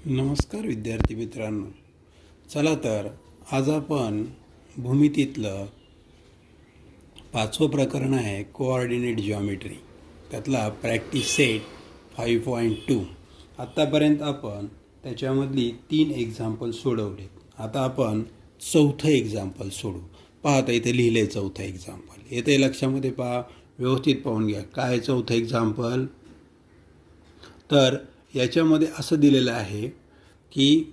नमस्कार विद्यार्थी मित्रांनो. चला तर आज आपण भूमितीतलं 5वं प्रकरण आहे कोऑर्डिनेट जॉमेट्री, त्यातला प्रॅक्टिस सेट 5.2. आत्तापर्यंत आपण त्याच्यामधली 3 एक्झाम्पल सोडवले. आता आपण 4थं एक्झाम्पल सोडू. पाहता इथे लिहिले 4थं एक्झाम्पल. येते लक्षामध्ये पहा, व्यवस्थित पाहून घ्या. काय 4थं एक्झाम्पल? तर याच्यामध्ये असं दिलेलं आहे की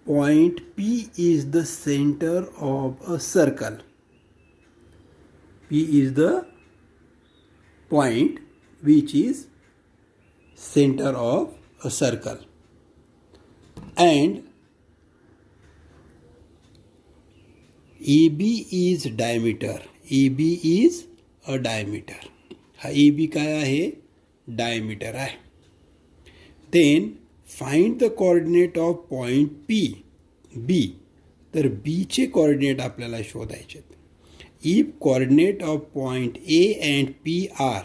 point P is the centre of a circle. P is the point which is centre of a circle and AB is diameter. AB is a diameter. हा AB काय आहे? डायमीटर आहे. Then find the coordinate of point P B. तर बीचे coordinate आपल्याला शोधायचे. If coordinate of point A and P are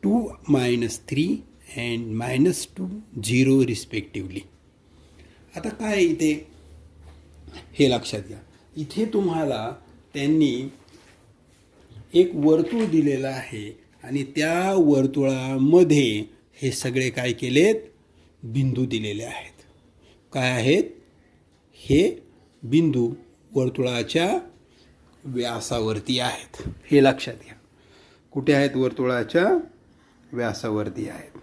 2, -3 and -2, 0 respectively. आता काय इथे हे लक्षात घ्या. इथे तुम्हाला त्यांनी एक वर्तुळ दिलेलं आहे आणि त्या वर्तुळामध्ये हे सगळे काय केलेत? बिंदू दिलेले आहेत. काय आहेत? हे बिंदू वर्तुळाच्या व्यासावरती आहेत. हे लक्षात घ्या. कुठे आहेत? वर्तुळाच्या व्यासावरती आहेत.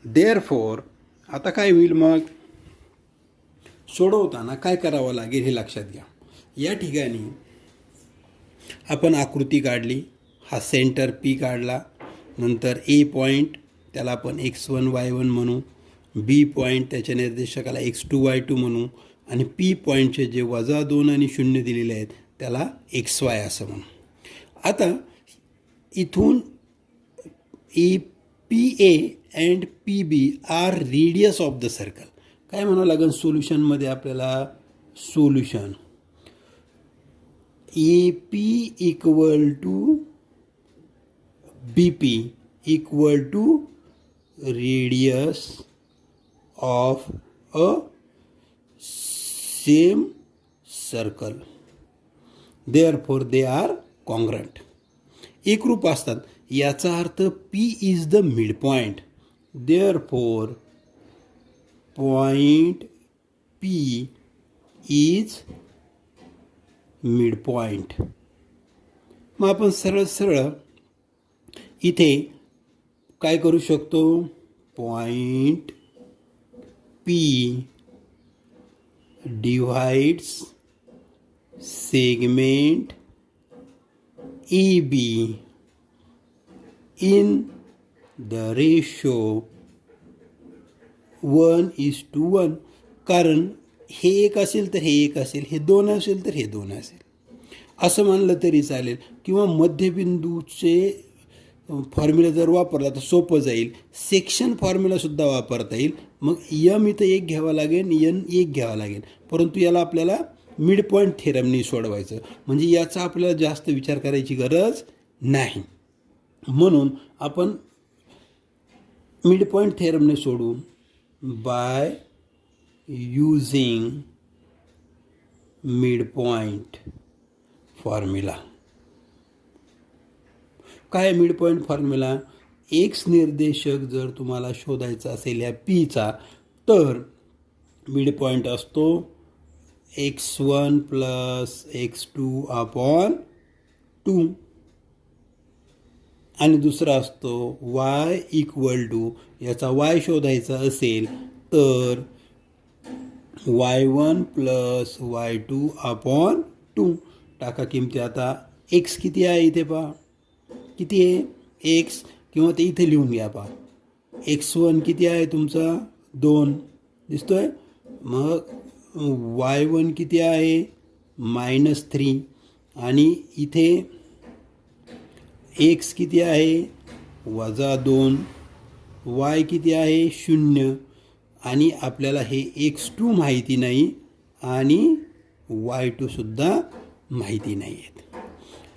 देअरफॉर आता काय होईल? मग सोडवताना काय करावं लागेल हे लक्षात घ्या. या ठिकाणी आपण आकृती काढली. हा सेंटर P काढला. नंतर A पॉईंट, त्याला आपण x1 y1 म्हणू. B पॉईंट, त्याच्या निर्देशकाला x2 y2 म्हणू. आणि P पॉईंटचे जे -2 आणि 0 दिलेले आहेत त्याला xy असं म्हणू. आता इथून PA and PB are radius of the circle. काय म्हणावं लागेल सोल्युशनमध्ये आपल्याला? Solution AP equal to BP equal to radius of a same circle. Therefore they are congruent. एकरूप असतात. याचा अर्थ P is the mid point. Therefore point P is mid point. मग आपण सरळ इथे काय करू शकतो? Point P divides segment AB in the ratio 1:1. कारण हे एक असेल तर हे एक असेल, हे 2 असेल तर हे 2 असेल, असं मानलं तरी चालेल. किंवा मध्यबिंदूचे फॉर्म्युला जर वापरला तर सोपं जाईल. सेक्शन फॉर्म्युलासुद्धा वापरता येईल. मग यम इथं 1 घ्यावा लागेल, N 1 घ्यावा लागेल. परंतु याला आपल्याला मिड पॉईंट थेरमनी सोडवायचं. म्हणजे याचा आपल्याला जास्त विचार करायची गरज नाही. म्हणून आपण मिड पॉईंट थेरमने सोडू by using mid point formula. काय मिड पॉईंट फॉर्म्युला? एक्स निर्देशक जर तुम्हाला शोधायचा असेल या Pचा, तर मिड पॉईंट असतो x1 + x2/2 आणि दुसरा असतो y इक्वल टू, याचा y शोधायचा असेल तर y1 + y2/2 टाका किमती. आता x किती आहे इथे पहा, किती आहे x, किंवा ते इथे लिहून घ्या पहा. x1 किती आहे तुमचा? 2 दिसतोय. मग y1 किती आहे? -3. आणि इथे x किती आहे? -2. y किती आहे? 0. आणि आपल्याला हे x2 माहिती नाही आणि y2 सुद्धा माहिती नाही आहेत.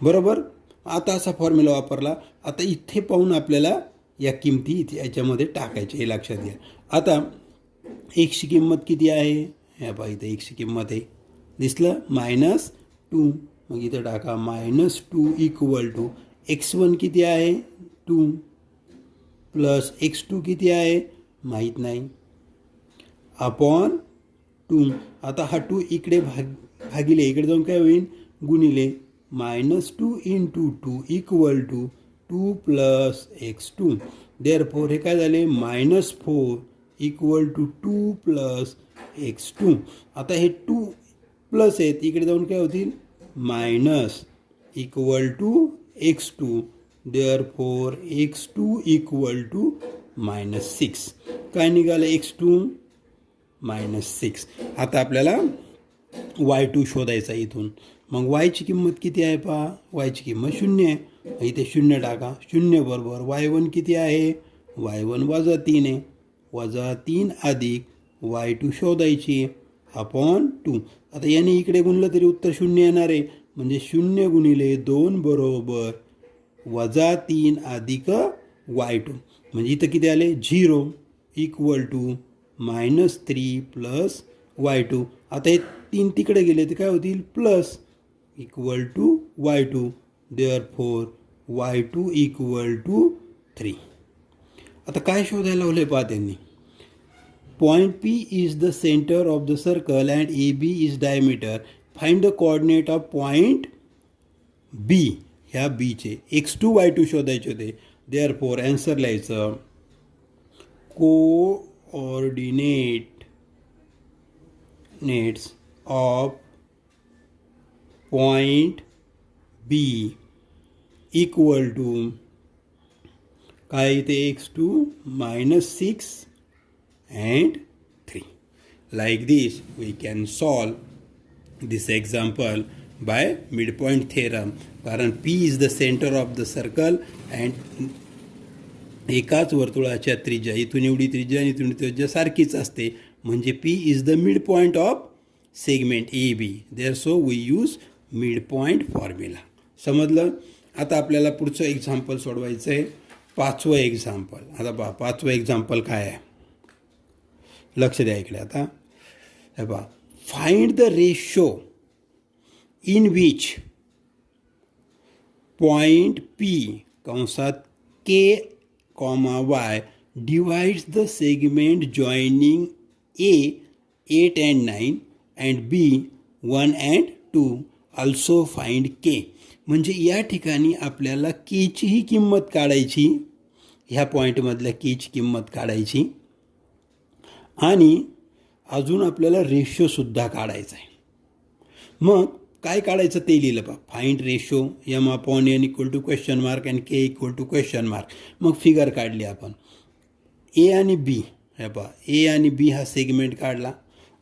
बरोबर. आता असा फॉर्म्युला वापरला. आता इथे पाहून आपल्याला या किमती इथे याच्यामध्ये टाकायच्या, हे लक्षात घ्या. आता एक्सची किंमत किती आहे, ह्या पहा इथे एक्सची किंमत आहे, दिसलं -2. मग इथं टाका -2 इक्वल टू x1 किती आहे 2 प्लस x2 किती आहे माहीत नाही अपॉन 2. आता हा 2 इकडे भागिले इकडे जाऊन काय होईल गुणिले -2 into 2 equal to 2 plus x2. Therefore हे काय झाले -4 इक्वल टू 2 प्लस x2. आता हे 2 प्लस आहेत इकडे जाऊन काय होतील minus equal to x2. Therefore x2 equal to -6. काय निघालं x2 -6. आता आपल्याला y2 शोधायचा इथून. मग yची किंमत किती आहे पहा yची किंमत 0 आहे. इथे 0 टाका. 0 बरोबर y1 किती आहे y1 -3 आहे. -3 अधिक y2 शोधायची अपॉन 2. आता याने इकडे गुणलं तरी उत्तर 0 येणार आहे. म्हणजे 0 गुणिले 2 बरोबर -3 अधिक y2. म्हणजे इथं किती आले 0 इक्वल टू -3 प्लस y2. आता हे 3 तिकडे गेले तर काय होतील plus equal to y2. Therefore y2 equal to 3. आता काय शोधायला लावलं आहे पहा त्यांनी. Point P is the center of the circle and AB is diameter. Find the coordinate of point B. ह्या B चे x2 y2 शोधायचे होते. Therefore answer लिहायचं coordinates of point B equal to काय इथे x2 -6 and 3. Like this we can solve this example by midpoint theorem. कारण P is the center of the circle and एकाच वर्तुळाच्या त्रिज्या इथून एवढी त्रिज्या आणि इथून त्रिज्या सारखीच असते. म्हणजे P is the midpoint of segment AB. Therefore we use midpoint formula. समजलं. आता आपल्याला पुढचं एक्झाम्पल सोडवायचं आहे 5वं एक्झाम्पल. आता पहा 5वं एक्झाम्पल काय आहे लक्ष द्या इकडे. आता हे पहा find the ratio in which point P कंसात K, Y divides the segment joining A 8 and 9 and B 1 and 2. Also find K. म्हणजे या ठिकाणी आपल्याला Kचीही किंमत काढायची. ह्या पॉईंटमधल्या Kची किंमत काढायची आणि अजून आपल्याला रेशोसुद्धा काढायचा आहे. मग काय काढायचं ते लिहिलं पहा. Find ratio m/n equal to question mark and K equal to question mark. मग फिगर काढली आपण. ए आणि बी हे पहा ए आणि बी हा सेगमेंट काढला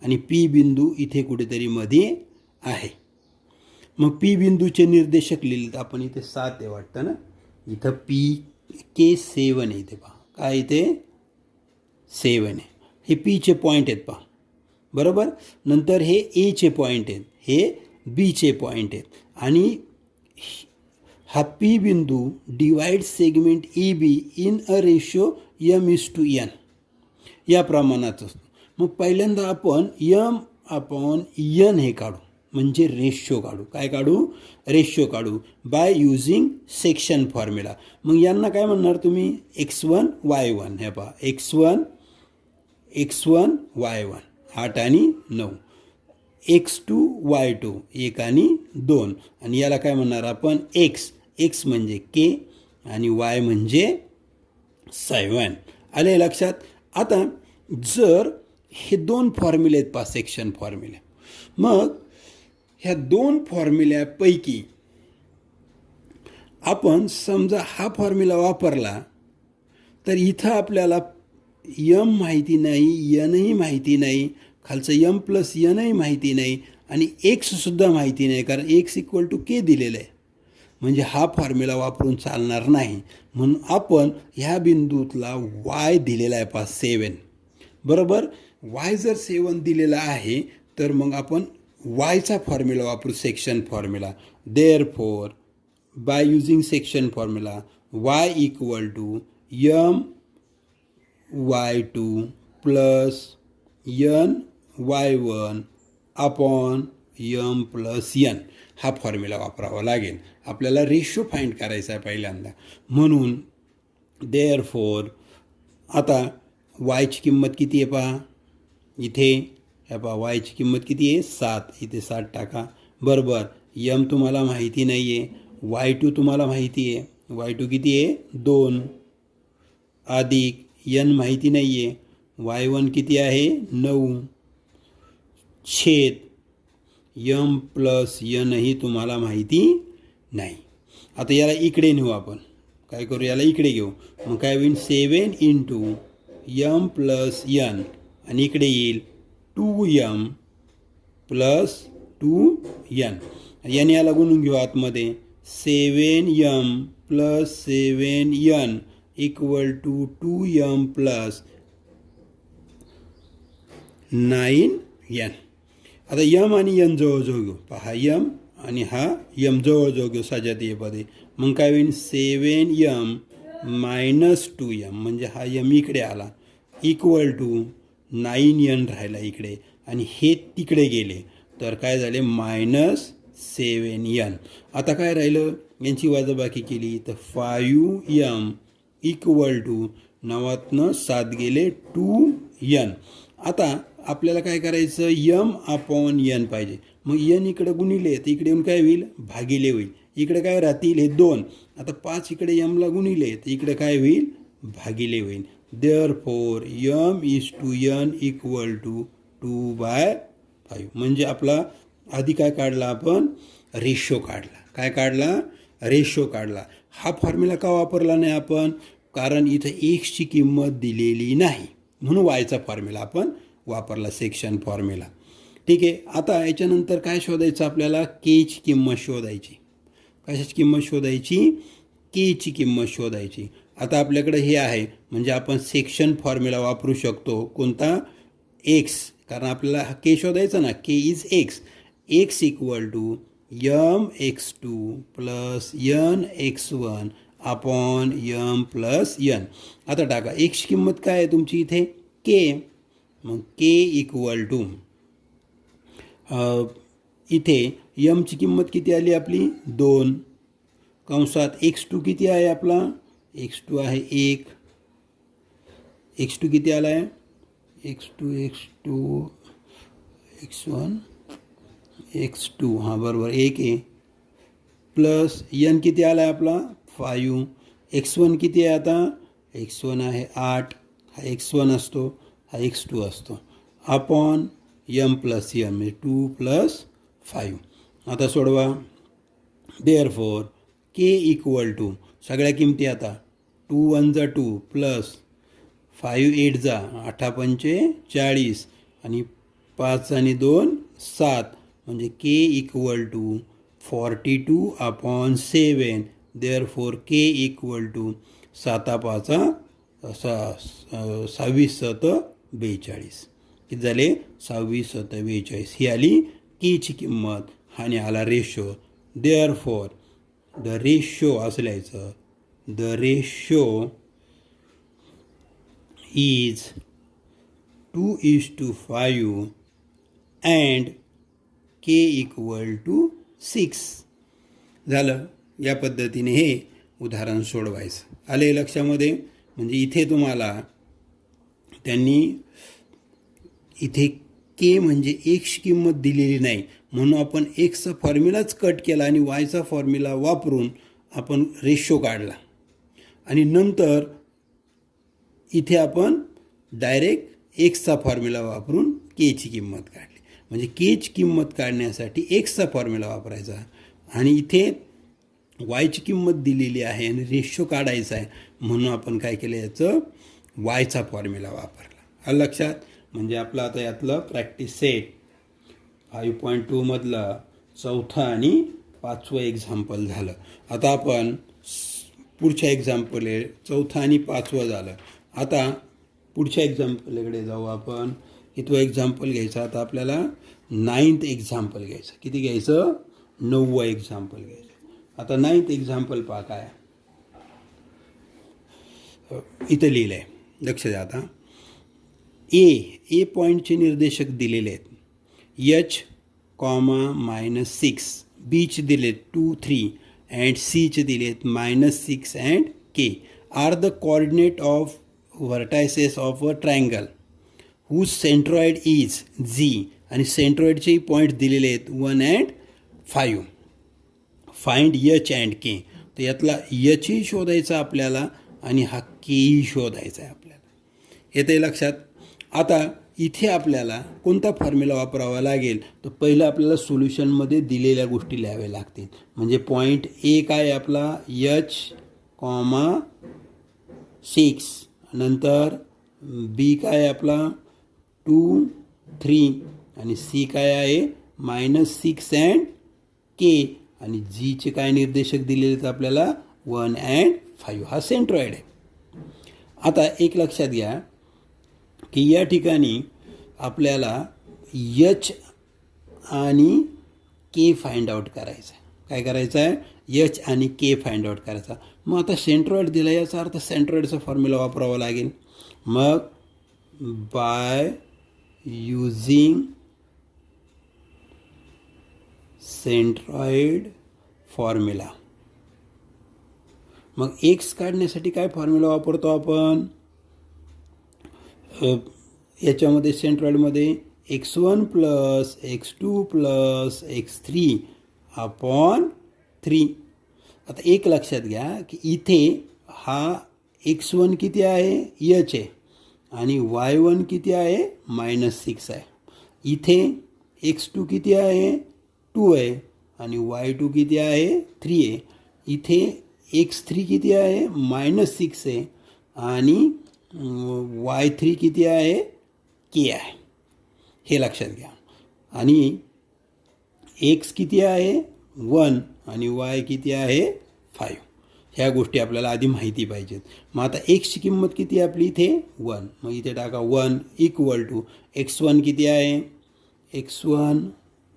आणि P बिंदू इथे कुठेतरी मध्ये आहे. मग P बिंदूचे निर्देशक लिहिलेत आपण. इथे 7 आहे वाटतं ना. इथं K7 आहे. इथे पहा काय इथे 7 आहे. हे Pचे पॉईंट आहेत पहा बरोबर. नंतर हे Aचे पॉईंट आहेत हे Bचे पॉईंट आहेत आणि हा P बिंदू divide segment AB in a ratio m:n या प्रमाणात असतो. मग पहिल्यांदा आपण m/n हे काढू म्हणजे रेशो काढू. काय काढू रेशो काढू बाय युजिंग सेक्शन फॉर्म्युला. मग यांना काय म्हणणार तुम्ही x1 y1 हे पहा x1 y1 8 आणि 9 x2 y2 1 आणि 2 आणि याला काय म्हणणार आपण x म्हणजे K आणि y म्हणजे 7. आले लक्षात. आता जर हे 2 फॉर्म्युले आहेत पहा सेक्शन फॉर्म्युले. मग ह्या 2 फॉर्म्युल्यापैकी आपण समजा हा फॉर्म्युला वापरला तर इथं आपल्याला m माहिती नाही nही माहिती नाही खालचं m प्लस nही माहिती नाही आणि xसुद्धा माहिती नाही कारण x इक्वल टू K दिलेलं आहे. म्हणजे हा फॉर्म्युला वापरून चालणार नाही. म्हणून आपण ह्या बिंदूतला y दिलेला आहे पहा 7 बरोबर. y जर 7 दिलेला आहे तर मग आपण yचा फॉर्म्युला वापरू section formula. Therefore by using section formula y equal to m y2 plus n y1 upon M plus n हा फॉर्म्युला वापरावा लागेल. आपल्याला रेशो फाइंड करायचा आहे पहिल्यांदा. म्हणून देअरफॉर आता वायची किंमत किती आहे पहा, इथे हे पहा वायची किंमत किती आहे 7, इथे 7 टाका. बरोबर यम तुम्हाला माहिती नाही आहे, y2 तुम्हाला माहिती आहे, y2 किती आहे 2 अधिक यन माहिती नाही आहे, y1 किती आहे 9 छेद यम प्लस यनही तुम्हाला माहिती नाही. आता याला इकडे नेऊ आपण, काय करू याला इकडे घेऊ. मग काय होईल 7 इंटू यम प्लस यन आणि इकडे येईल 2m प्लस 2n. याने याला गुणून घेऊ आतमध्ये 7m plus 7n equal to 2m plus 9n. आता यम आणि यन जवळजवळ घेऊ. पहा यम आणि हा यम जवळजवळ घेऊ सजातीय पदे. मग काय होईल 7m मायनस 2m म्हणजे हा यम इकडे आला इक्वल टू 9n राहिला इकडे आणि हे तिकडे गेले तर काय झाले मायनस 7n. आता काय राहिलं यांची वजाबाकी केली तर 5m इक्वल टू 9 7 गेले 2n. आता आपल्याला काय करायचं यम अपॉन यन पाहिजे. मग यन इकडे गुणिले तर इकडे येऊन काय होईल भागिले होईल. इकडे काय राहतील हे 2. आता 5 इकडे यमला गुणिले तर इकडे काय होईल भागिले होईल. Therefore m is to n equal to 2/5. म्हणजे आपला आधी काय काढला आपण रेशो काढला. काय काढला रेशो काढला. हा फॉर्म्युला का वापरला नाही आपण, कारण इथं एक्सची किंमत दिलेली नाही म्हणून वायचा फॉर्म्युला आपण वापरला सेक्शन फॉर्म्युला. ठीक आहे. आता याच्यानंतर काय शोधायचं आपल्याला केची किंमत शोधायची. कशाची किंमत शोधायची केची किंमत शोधायची. आता आपल्याकडे हे आहे म्हणजे आपण सेक्शन फॉर्म्युला वापरू शकतो. कोणता एक्स, कारण आपल्याला के शोधायचा ना, K is X. X equal to M x2 plus N x1 upon M plus N. आता टाका एक्सची किंमत काय आहे तुमची इथे के. मग के इक्वल टू इथे यमची किंमत किती आली आपली 2 कंसात x2 किती आहे आपला x2 आहे 1. x2 किती आला आहे x2 x1 x2 हां बरोबर 1 आहे प्लस यन किती आला आहे आपला 5. x1 किती आहे आता x1 आहे 8. हा x1 असतो हा x2 असतो अपॉन यम प्लस यम म्हणजे 2 प्लस 5. आता सोडवा. देअरफॉर के इक्वल टू सगळ्या किमती आता 2 1 जा 2 प्लस 5 8 जा 8 पंचे 40 आणि 5 आणि 2 7 म्हणजे K equal to 42 upon 7. Therefore K equal to 7 5 26 7 42. किती झाले 26 7 42. ही आली केची किंमत. आणि आला रेशो. देअरफॉर द रेशो असं लिहायचं the ratio is 2:5 and K equal to 6. झालं. या पद्धतीने हे उदाहरण सोडवायचं. आले लक्षामध्ये. म्हणजे इथे तुम्हाला त्यांनी इथे के म्हणजे एक्सची किंमत दिलेली नाही म्हणून आपण एक्सचा फॉर्म्युलाच कट केला आणि वायचा फॉर्म्युला वापरून आपण रेशो काढला आणि नंतर इथे आपण डायरेक्ट एक्सचा फॉर्म्युला वापरून केची किंमत काढली. म्हणजे केची किंमत काढण्यासाठी एक्सचा फॉर्म्युला वापरायचा आणि इथे वायची किंमत दिलेली आहे आणि रेशो काढायचा आहे म्हणून आपण काय केलं याचं वायचा फॉर्म्युला वापरला. हा लक्षात. म्हणजे आपलं आता यातलं प्रॅक्टिस सेट 5.2 मधलं 4थं आणि 5वं एक्झाम्पल झालं. आता आपण पुढच्या एक्झाम्पल आहे 4थं आणि 5वं झालं. आता पुढच्या एक्झाम्पलकडे जाऊ आपण. कितवं एक्झाम्पल घ्यायचं आता आपल्याला 9th एक्झाम्पल घ्यायचं. किती घ्यायचं 9वं एक्झाम्पल घ्यायचं. आता 9th एक्झाम्पल पहा काय इथं लिहिलं आहे, लक्ष द्या आता. ए पॉईंटचे निर्देशक दिलेले आहेत एच -6, बीचे दिलेत 2 3 अँड सीचे दिलेत -6 and K are the coordinate of vertices of a triangle whose centroid is G, आणि सेंट्रॉइडचेही पॉईंट दिलेले आहेत 1 and 5. Find H and K. तर यातला एचही शोधायचा आपल्याला आणि हा केही शोधायचा आहे आपल्याला. येते लक्षात. आता इथे आपल्याला कोणता फॉर्म्युला वापरावा लागेल, तर पहिलं आपल्याला सोल्युशनमध्ये दिलेल्या गोष्टी लिहाव्या लागतील. म्हणजे पॉईंट ए काय आपला H,6, नंतर बी काय आपला 2 3 आणि सी काय आहे -6 अँड के, आणि जीचे काय निर्देशक दिलेले आहेत आपल्याला 1 अँड 5. हा सेंट्रॉइड आहे. आता एक लक्षात घ्या की या ठिकाणी आपल्याला एच आणि के फाइंड आउट करायचं आहे. काय करायचं आहे, एच आणि के फाइंड आउट करायचा. मग आता सेंट्रॉइड दिला, याचा अर्थ सेंट्रॉइडचा फॉर्म्युला वापरावा लागेल. मग बाय यूजिंग सेंट्रॉइड फॉर्म्युला. मग एक्स काढण्यासाठी काय फॉर्म्युला वापरतो आपण, याच्यामध्ये सेंट्रॉइडमध्ये x1 + x2 + x3 अपॉन 3. आता एक लक्षात घ्या की इथे हा x1 किती आहे एच आहे आणि y1 किती आहे -6 आहे. इथे x2 किती आहे 2 आहे आणि y2 किती आहे 3 आहे. इथे x3 किती आहे -6 आहे आणि y3 किती आहे के आहे. हे लक्षात घ्या. आणि x किती आहे 1 आणि y किती आहे 5. ह्या गोष्टी आपल्याला आधी माहिती पाहिजेत. मग आता एक्सची किंमत किती आहे आपली इथे 1. मग इथे टाका 1 = x1 किती आहे x1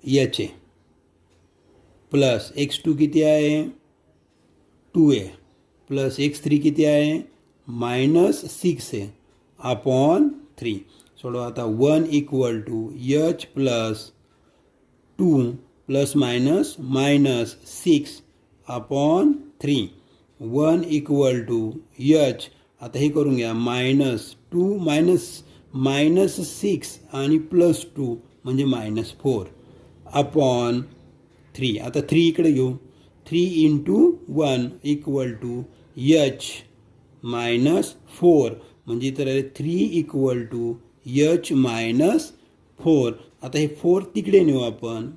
एच आहे प्लस x2 किती आहे 2 आहे प्लस x3 किती आहे -6 आहे अपॉन 3. सोडवा आता 1 = H plus 2 plus minus -6 upon 3. 1 = H, आता हे करून घ्या -2 -6 आणि +2 म्हणजे -4 अपॉन 3. आता 3 इकडे घेऊ. 3 × 1 = एच -4 म्हणजे इतर 3 = एच -4. आता हे 4 तिकडे नेऊ आपण,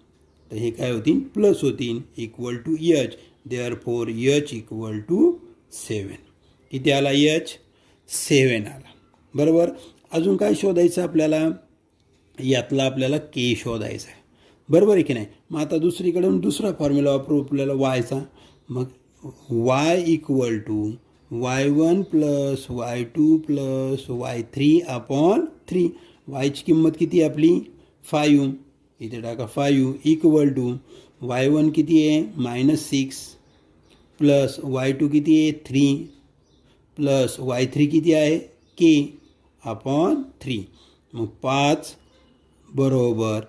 तर हे काय होतील प्लस होतील = एच. Therefore H = 7. किती आला एच 7 आला. बरोबर. अजून काय शोधायचं आपल्याला, यातला आपल्याला के शोधायचा आहे. बरोबर आहे की नाही. मग आता दुसरीकडून दुसरा फॉर्म्युला वापरू आपल्याला वायचा. मग y = y1 + y2 + y3 upon 3. वायची किंमत किती आहे आपली 5. इथे टाका 5 = y1 किती आहे -6 प्लस y2 किती आहे 3 प्लस y3 किती आहे के अपॉन 3. मग 5 बरोबर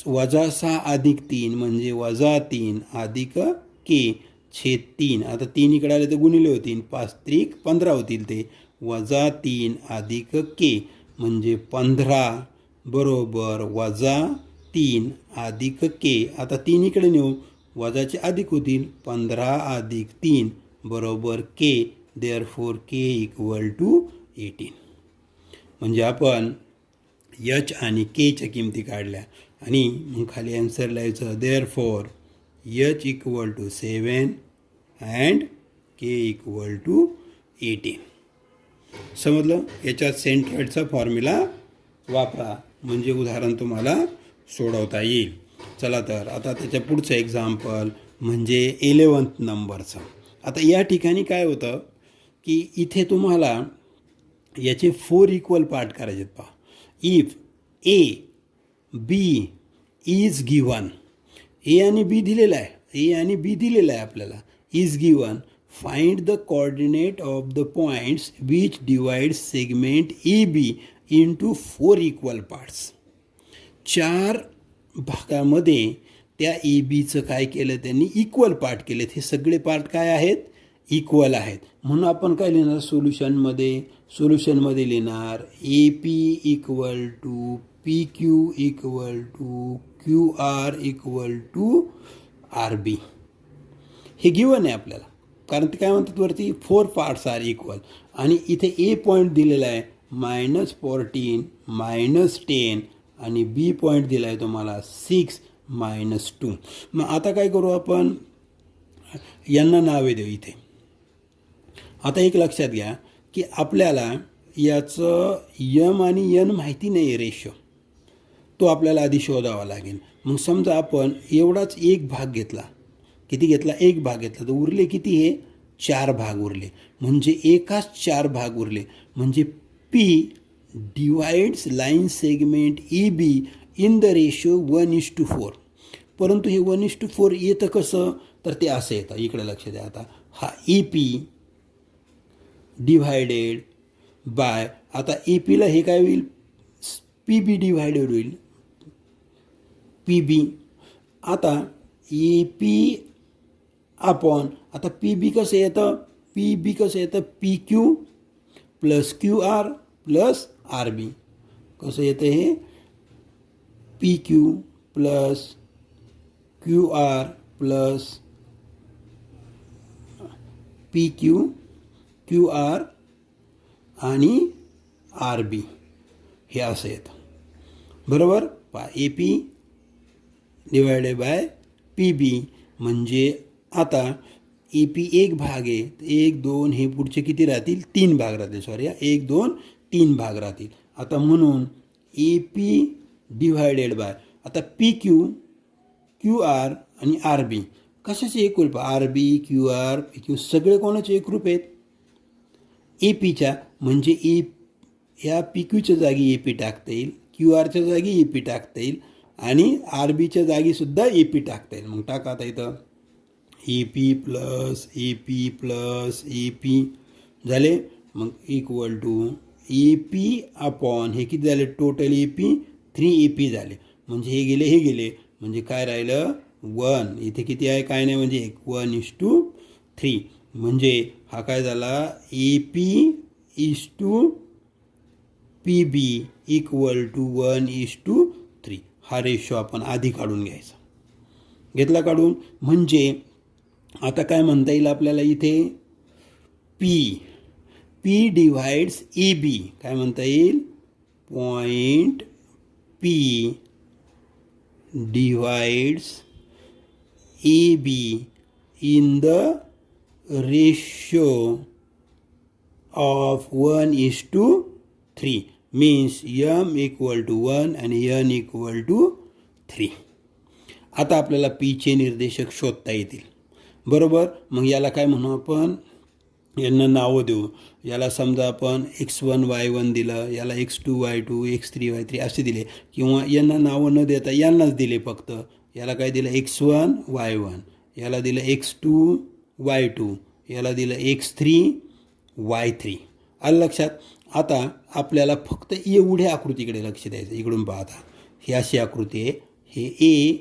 -6 अधिक 3 म्हणजे -3 अधिक के छेद 3. आता 3 इकडे आले तर गुणिले होतील 5 त्रिक 15 होतील. ते -3 अधिक के म्हणजे 15 बरोबर -3 अधिक के. आता 3 इकडे नेऊ, वजाचे अधिक होतील 15 अधिक 3 बरोबर के. देअरफॉर के = 18. म्हणजे आपण एच आणि केच्या किमती काढल्या आणि मग खाली आन्सर लिहायचं. देअरफॉर एच = 7 अँड के = 18. समजलं. याच्यात सेंट्रॉइडचा फॉर्म्युला वापरा म्हणजे उदाहरण तुम्हाला सोडवता येईल. चला तर आता त्याच्या पुढचं एक्झाम्पल म्हणजे 11th नंबरचं. आता या ठिकाणी काय होतं की इथे तुम्हाला याचे 4 इक्वल पार्ट करायचे आहेत. पहा, if A B is given, A आणि बी दिलेला आहे, ए आणि बी दिलेला आहे आपल्याला, is given find the coordinate of the points which divide segment A B into 4 equal parts. 4 भागामध्ये त्या ए बीचं काय केलं त्यांनी, इक्वल पार्ट केलेत. हे सगळे पार्ट काय आहेत, इक्वल आहेत. म्हणून आपण काय लिहिणार सोल्युशनमध्ये लिहिणार A P equal to P Q equal to Q R equal to R B. हे गिवन आहे आपल्याला, कारण ते काय म्हणतात वरती 4 पार्ट्स आर इक्वल. आणि इथे ए पॉईंट दिलेला आहे -14 -10 आणि बी पॉईंट दिला आहे तुम्हाला 6 -2. मग आता काय करू आपण, यांना नावे देऊ इथे. आता एक लक्षात घ्या की आपल्याला याचं यम आणि यन माहिती नाही आहे रेशो, तो आपल्याला आधी शोधावा लागेल. मग समजा आपण एवढाच एक भाग घेतला, किती घेतला, एक भाग घेतला, तर उरले किती, हे 4 भाग उरले. म्हणजे एकाच 4 भाग उरले. म्हणजे P divides line segment E B in the ratio 1:4. परंतु हे 1:4 येतं कसं, तर ते असं येतं. इकडे लक्ष द्या. आता हा ई पी डिव्हायडेड बाय, आता ए पीला हे काय होईल, पी बी डिव्हायडेड होईल पी बी. आता ए पी अपॉन, आता पी बी कसं येतं, पी बी कसं येतं, P Q plus Q R plus R B. कसं येतं हे, P Q plus Q R plus P Q Q R आणि आर बी, हे असं येतं. बरोबर. A P divided by P B. म्हणजे आता ए पी एक भाग आहे, 1 2 हे पुढचे किती राहतील, 3 भाग राहतील. सॉरी, 1 2 3 भाग राहतील. आता म्हणून ए पी डिव्हायडेड बाय, आता पी क्यू क्यू आर आणि आर बी कशाचे एकरूप, R B Q R P Q सगळे कोणाचे एकरूप आहेत, ए पीच्या. म्हणजे या पी क्यूच्या जागी ए पी टाकता येईल, क्यू आरच्या जागी ए पी टाकता येईल आणि आर बीच्या जागीसुद्धा ए पी टाकता येईल. मग टाका आता इथं A P plus A P plus A P झाले. मग equal to A P upon हे किती झाले, total A P 3 A P झाले. म्हणजे हे गेले म्हणजे काय राहिलं 1. इथे किती आहे, काय नाही, म्हणजे 1:3. म्हणजे हा काय झाला, A P is to P B equal to 1:3. हा रेशो आपण आधी काढून घ्यायचा, घेतला काढून. म्हणजे आता काय म्हणता येईल आपल्याला इथे, पी डिव्हाइड्स ए बी, काय म्हणता येईल, point P divides A B in the ratio of 1:3 means M equal to 1 आणि एन इक्वल टू 3. आता आपल्याला पीचे निर्देशक शोधता येतील. बरोबर. मग याला काय म्हणू आपण, यांना नावं देऊ. याला समजा आपण x1 y1 दिलं, याला x2 y2 x3 y3 असे दिले, किंवा यांना नावं न देता यांनाच दिले फक्त. याला काय दिलं, x1 y1, याला दिलं x2 y2, याला दिलं x3 y3. आलं लक्षात. आता आपल्याला फक्त एवढ्या आकृतीकडे लक्ष द्यायचं. इकडून पाहता ही अशी आकृती आहे, हे ए,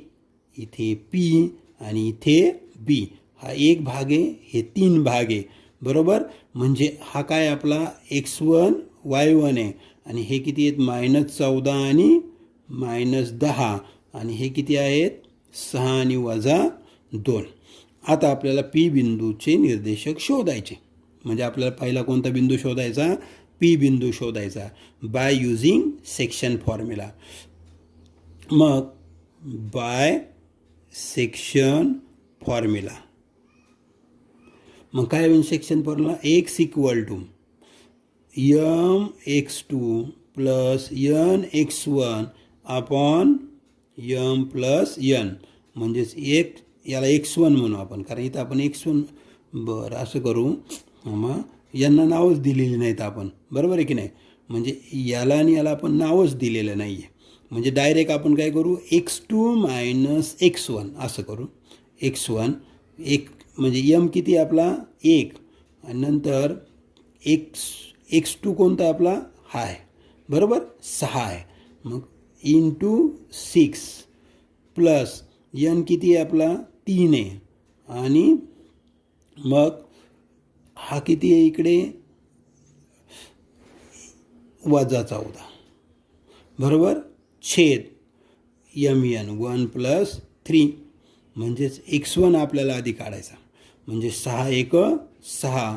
इथे पी आणि इथे बी. हा एक भाग आहे, हे 3 भाग आहे. बरोबर. म्हणजे हा काय आपला x1 y1 आहे आणि हे किती आहेत, -14 आणि -10 आणि हे किती आहेत, 6 आणि -2. आता आपल्याला पी बिंदूचे निर्देशक शोधायचे. म्हणजे आपल्याला पहिला कोणता बिंदू शोधायचा, पी बिंदू शोधायचा बाय युजिंग सेक्शन फॉर्म्युला. मग बाय सेक्शन फॉर्म्युला, मग काय होईल section formula, x equal to M x2 plus N x1 upon M plus n. म्हणजेच एक याला x1 म्हणू आपण, कारण इथं आपण x1. बरं, असं करू. मग यांना नावच दिलेली नाहीत आपण, बरोबर आहे की नाही. म्हणजे याला आणि याला आपण नावच दिलेलं नाही आहे. म्हणजे डायरेक्ट आपण काय करू, x2 - x1 असं करू. x1 एक म्हणजे यम किती आपला 1 आणि नंतर x2 कोणता आपला हा आहे बरोबर 6 आहे मग इंटू 6 प्लस यन किती आहे आपला 3 आहे आणि मग हा किती आहे इकडे -14 बरोबर छेद यन 1+3 म्हणजेच x1 आपल्याला आधी काढायचा म्हणजे 6 एक 6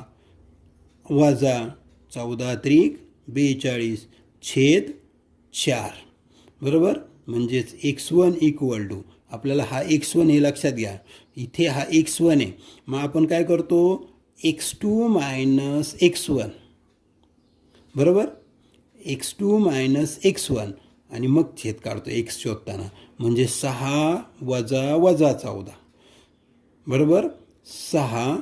वजा 14 त्रिक 42 छेद 4 बरोबर म्हणजेच x1 इक्वल टू आपल्याला हा x1 हे लक्षात घ्या इथे हा x1 आहे मग आपण काय करतो x2 मायनस x1 बरोबर x2 मायनस x1 आणि मग छेद काढतो x शोधताना म्हणजे 6 वजा 14 बरोबर 6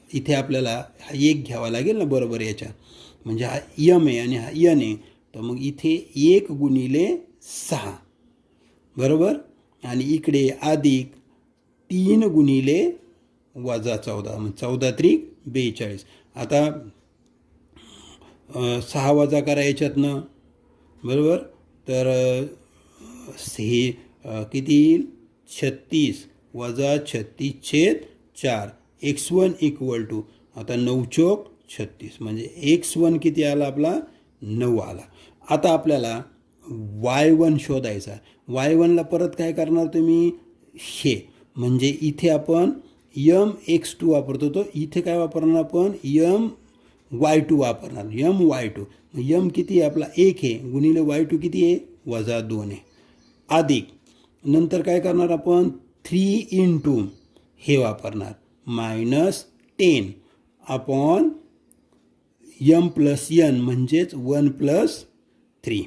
इथे आपल्याला हा एक घ्यावा लागेल ना बरोबर याच्या म्हणजे हा यम आहे आणि हा यन आहे तर मग इथे 1 गुणिले 6 बरोबर आणि इकडे अधिक 3 गुणिले -14 म्हणजे 14 त्रिक 42 आता 6 वजा करा याच्यातनं बरोबर तर हे किती येईल 36 वजा 36 छेद 4 x1 इक्वल टू आता 9 चौक 36 म्हणजे x1 किती आला आपला 9 आला आता आपल्याला y1 शोधायचा y1ला परत काय करणार तुम्ही हे म्हणजे इथे आपण x2 वापरतो तो इथे काय वापरणार आपण y2 वापरणार y2 किती आहे आपला 1 आहे गुणिले y2 किती आहे -2 आहे अधिक नंतर काय करणार आपण 3 इंटू हे वापरणार -10 अपॉन m+n म्हणजेच 1+3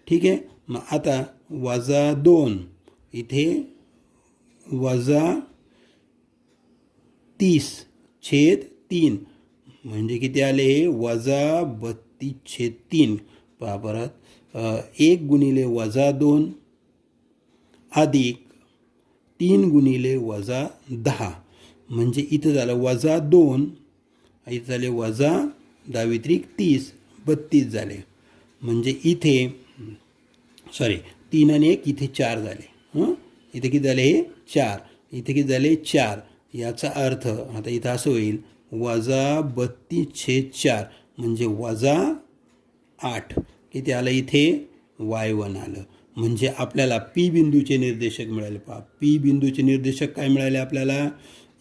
ठीक आहे मग आता -2 इथे -30 छेद 3 म्हणजे किती आले -32/3 पहा परत 1 गुणिले -2 अधिक 3 गुणिले -10 म्हणजे इथं झालं -2 इथं झाले -10 त्रिक 30 32 झाले म्हणजे इथे 3 आणि 1 इथे 4 झाले इथे किती झाले हे 4 इथे किती झाले 4 याचा अर्थ आता इथं असं होईल -32/4 म्हणजे -8 किती आलं इथे y1 आलं म्हणजे आपल्याला पी बिंदूचे निर्देशक मिळाले पहा पी बिंदूचे निर्देशक काय मिळाले आपल्याला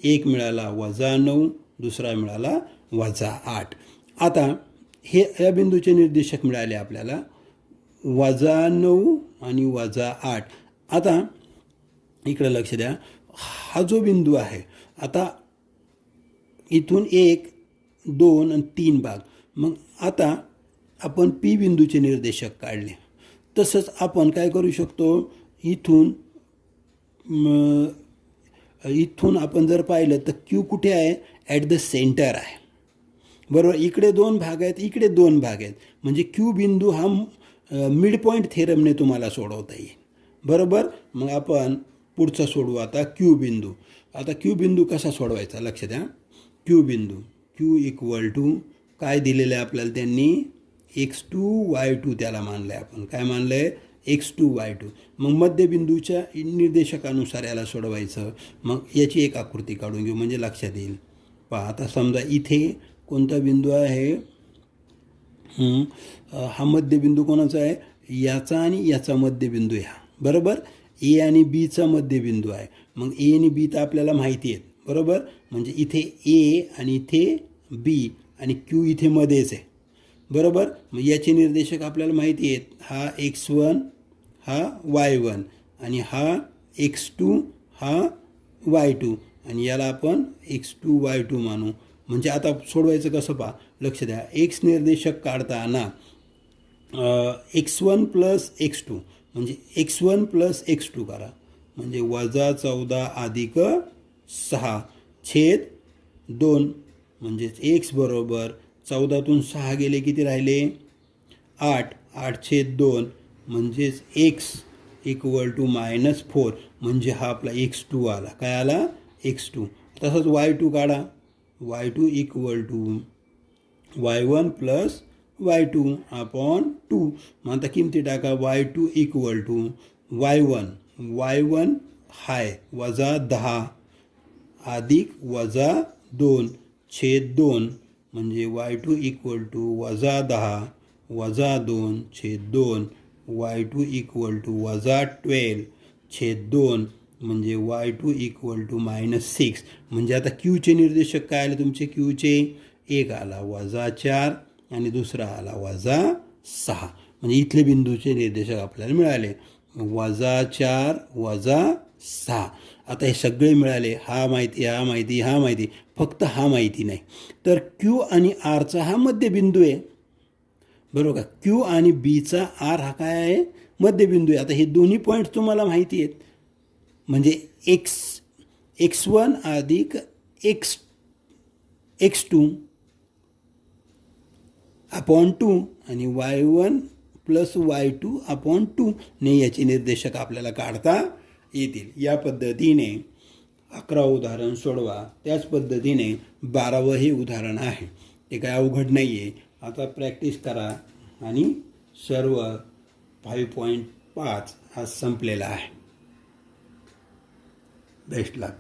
एक मिळाला -9 दुसरा मिळाला -8 आता हे या बिंदूचे निर्देशक मिळाले आपल्याला -9 आणि -8 आता इकडे लक्ष द्या हा जो बिंदू आहे आता इथून 1 2 आणि 3 भाग मग आता आपण पी बिंदूचे निर्देशक काढले तसंच आपण काय करू शकतो इथून आपण जर पाहिलं तर क्यू कुठे आहे ॲट द सेंटर आहे बरोबर इकडे 2 भाग आहेत इकडे 2 भाग आहेत म्हणजे क्यू बिंदू हा मिड पॉईंट थेरमने तुम्हाला सोडवता येईल बरोबर मग आपण पुढचा सोडवू आता क्यू बिंदू आता क्यू बिंदू कसा सोडवायचा लक्ष द्या क्यू बिंदू क्यू इक्वल टू काय दिलेलं आहे आपल्याला त्यांनी x2 y2 त्याला मानलं आहे आपण काय मानलं आहे x2 y2 मग मध्यबिंदूच्या निर्देशकानुसार याला सोडवायचं मग याची एक आकृती काढून घेऊ म्हणजे लक्षात येईल पहा आता समजा इथे कोणता बिंदू आहे हा मध्यबिंदू कोणाचा आहे याचा आणि याचा मध्यबिंदू ह्या बरोबर ए आणि बीचा मध्यबिंदू आहे मग ए आणि बी तर आपल्याला माहिती आहेत बरोबर म्हणजे इथे ए आणि इथे बी आणि क्यू इथे मध्येच आहे बरोबर मग याचे निर्देशक आपल्याला माहिती आहेत हा x1 हा y1 आणि हा x2 हा y2 आणि याला आपण x2 y2 मानू म्हणजे आता सोडवायचं कसं पहा लक्ष द्या x निर्देशक काढताना x1 प्लस x2 म्हणजे x1 प्लस x2 करा म्हणजे -14 अधिक 6 छेद 2 म्हणजेच x बरोबर 14तून 6 गेले किती राहिले 8 8 छेद 2 म्हणजेच x इक्वल टू -4 म्हणजे हा आपला x2 आला. काय आला? x2. तसंच y2 काढा. y2 equal to y1 plus y2 upon 2. मग आता किमती टाका. y2 इक्वल टू y1 हाय -10 अधिक -2 छेद 2 म्हणजे y2 इक्वल टू -10 -2 छेद 2. y2 इक्वल टू -12 छेद 2 म्हणजे y2 इक्वल टू -6. म्हणजे आता क्यूचे निर्देशक काय आले तुमचे? क्यूचे एक आला -4 आणि दुसरा आला -6. म्हणजे इथले बिंदूचे निर्देशक आपल्याला मिळाले -4 -6. आता हे सगळे मिळाले. हा माहिती, फक्त हा माहिती नाही. तर क्यू आणि आरचा हा मध्यबिंदू आहे, बरोबर का? क्यू आणि बीचा आर हा काय आहे? मध्यबिंदू आहे. आता हे दोन्ही पॉईंट तुम्हाला माहिती आहेत. म्हणजे x1 अधिक x2 अपॉन 2 आणि y1 प्लस y2 अपॉन 2 ने याचे निर्देशक आपल्याला काढता येतील. या पद्धतीने 11 उदाहरण सोडवा. त्याच पद्धतीने 12वं हे उदाहरण आहे. ते काय अवघड नाही आहे. आता प्रॅक्टिस करा आणि सर्व 5.5 हा संपलेला आहे. बेस्ट लक.